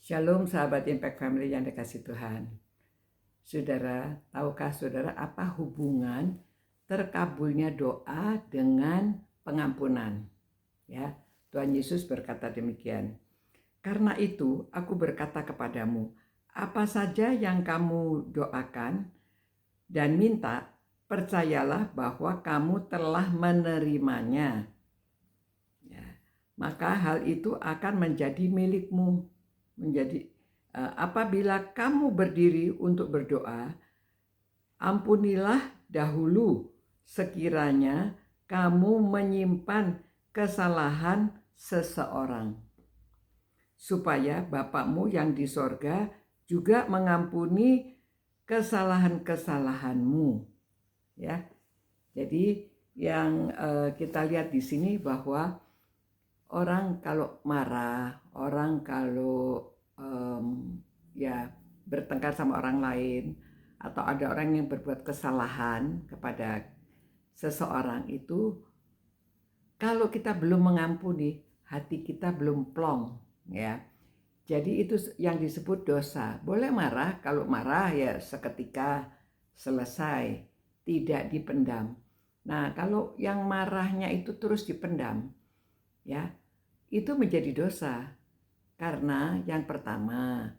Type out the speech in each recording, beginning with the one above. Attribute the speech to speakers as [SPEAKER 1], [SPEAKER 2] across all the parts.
[SPEAKER 1] Shalom sahabat Impact Family yang dikasih Tuhan. Saudara, tahukah saudara apa hubungan terkabulnya doa dengan pengampunan? Ya, Tuhan Yesus berkata demikian. Karena itu aku berkata kepadamu, apa saja yang kamu doakan dan minta, percayalah bahwa kamu telah menerimanya. Ya, maka hal itu akan menjadi milikmu. Apabila kamu berdiri untuk berdoa, ampunilah dahulu sekiranya kamu menyimpan kesalahan seseorang, supaya Bapakmu yang di sorga juga mengampuni kesalahan-kesalahanmu. Ya, jadi yang kita lihat di sini bahwa orang kalau marah, orang kalau bertengkar sama orang lain, atau ada orang yang berbuat kesalahan kepada seseorang itu, kalau kita belum mengampuni, hati kita belum plong, ya. Jadi itu yang disebut dosa. Boleh marah, kalau marah ya seketika selesai, tidak dipendam. Nah, kalau yang marahnya itu terus dipendam, ya, itu menjadi dosa. Karena yang pertama,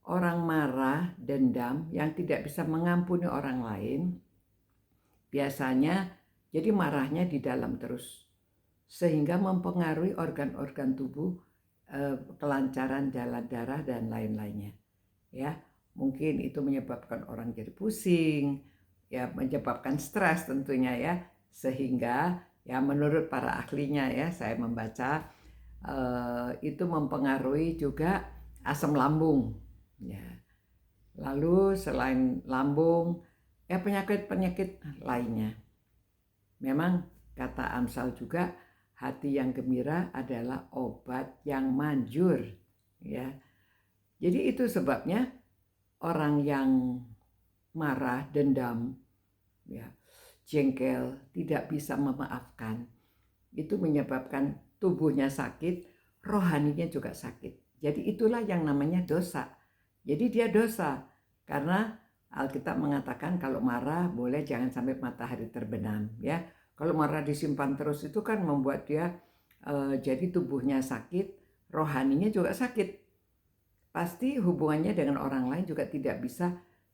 [SPEAKER 1] orang marah, dendam, yang tidak bisa mengampuni orang lain, biasanya jadi marahnya di dalam terus, sehingga mempengaruhi organ-organ tubuh, kelancaran jalan darah dan lain-lainnya. Ya, mungkin itu menyebabkan orang jadi pusing, ya, menyebabkan stres tentunya ya, sehingga ya menurut para ahlinya ya, saya membaca itu mempengaruhi juga asam lambung. Ya. Lalu selain lambung, ya penyakit-penyakit lainnya. Memang kata Amsal juga, hati yang gembira adalah obat yang manjur. Ya. Jadi itu sebabnya orang yang marah, dendam, ya, jengkel, tidak bisa memaafkan, itu menyebabkan tubuhnya sakit, rohaninya juga sakit. Jadi itulah yang namanya dosa. Jadi dia dosa karena Alkitab mengatakan kalau marah boleh jangan sampai matahari terbenam, ya. Kalau marah disimpan terus itu kan membuat dia jadi tubuhnya sakit, rohaninya juga sakit. Pasti hubungannya dengan orang lain juga tidak bisa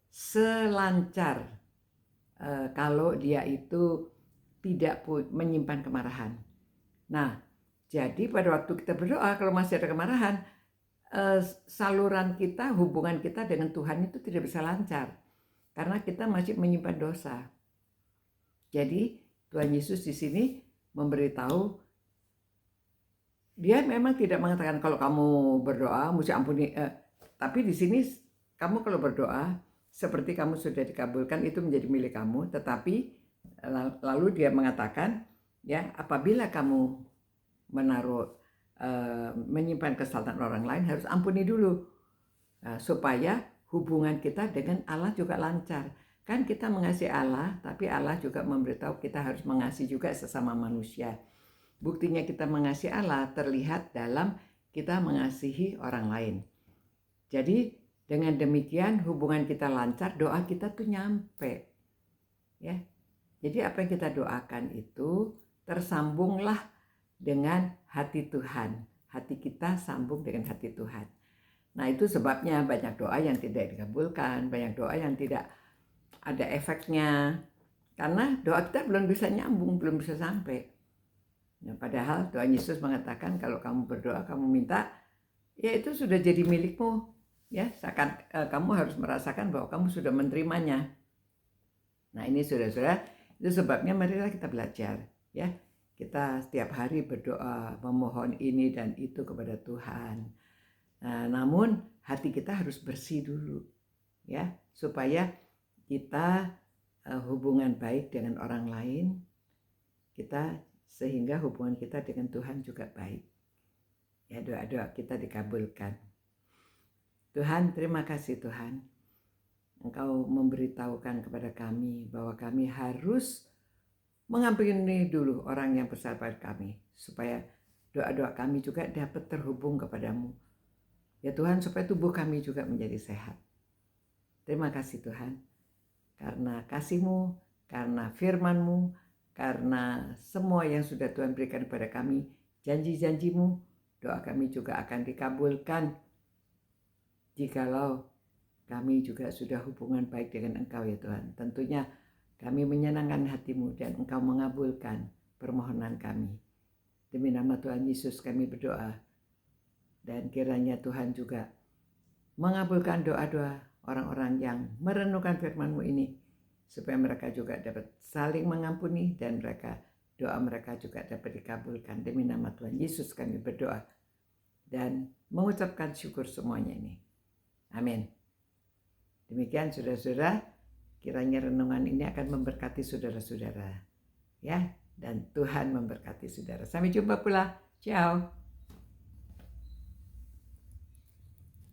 [SPEAKER 1] selancar kalau dia itu tidak menyimpan kemarahan. Nah, jadi pada waktu kita berdoa, kalau masih ada kemarahan, saluran kita, hubungan kita dengan Tuhan itu tidak bisa lancar, karena kita masih menyimpan dosa. Jadi Tuhan Yesus di sini memberitahu, dia memang tidak mengatakan kalau kamu berdoa mesti ampuni, tapi di sini kamu kalau berdoa seperti kamu sudah dikabulkan itu menjadi milik kamu, tetapi lalu dia mengatakan ya, apabila kamu menyimpan kesalahan orang lain, harus ampuni dulu, supaya hubungan kita dengan Allah juga lancar. Kan kita mengasihi Allah, tapi Allah juga memberitahu kita harus mengasihi juga sesama manusia. Buktinya kita mengasihi Allah terlihat dalam kita mengasihi orang lain. Jadi dengan demikian hubungan kita lancar, doa kita tuh nyampe, ya. Jadi apa yang kita doakan itu tersambunglah dengan hati Tuhan. Hati kita sambung dengan hati Tuhan. Nah, itu sebabnya banyak doa yang tidak dikabulkan, banyak doa yang tidak ada efeknya, karena doa kita belum bisa nyambung, belum bisa sampai. Nah, padahal Tuhan Yesus mengatakan kalau kamu berdoa, kamu minta, ya itu sudah jadi milikmu, ya. Seakan kamu harus merasakan bahwa kamu sudah menerimanya. Nah, ini saudara-saudara, itu sebabnya marilah kita belajar, ya. Kita setiap hari berdoa, memohon ini dan itu kepada Tuhan. Nah, namun hati kita harus bersih dulu, ya, supaya kita hubungan baik dengan orang lain, kita sehingga hubungan kita dengan Tuhan juga baik. Ya, doa-doa kita dikabulkan. Tuhan, terima kasih Tuhan. Engkau memberitahukan kepada kami bahwa kami harus mengampuni dulu orang yang bersalah pada kami, supaya doa-doa kami juga dapat terhubung kepadamu. Ya Tuhan, supaya tubuh kami juga menjadi sehat. Terima kasih Tuhan, karena kasih-Mu, karena firman-Mu, karena semua yang sudah Tuhan berikan kepada kami, janji-janji-Mu, doa kami juga akan dikabulkan jikalau kami juga sudah hubungan baik dengan Engkau ya Tuhan. Tentunya kami menyenangkan hati-Mu dan Engkau mengabulkan permohonan kami. Demi nama Tuhan Yesus kami berdoa. Dan kiranya Tuhan juga mengabulkan doa-doa orang-orang yang merenungkan firman-Mu ini, supaya mereka juga dapat saling mengampuni dan doa mereka juga dapat dikabulkan. Demi nama Tuhan Yesus kami berdoa dan mengucapkan syukur semuanya ini. Amin. Demikian saudara-saudara, kiranya renungan ini akan memberkati saudara-saudara. Ya, dan Tuhan memberkati saudara. Sampai jumpa pula. Ciao.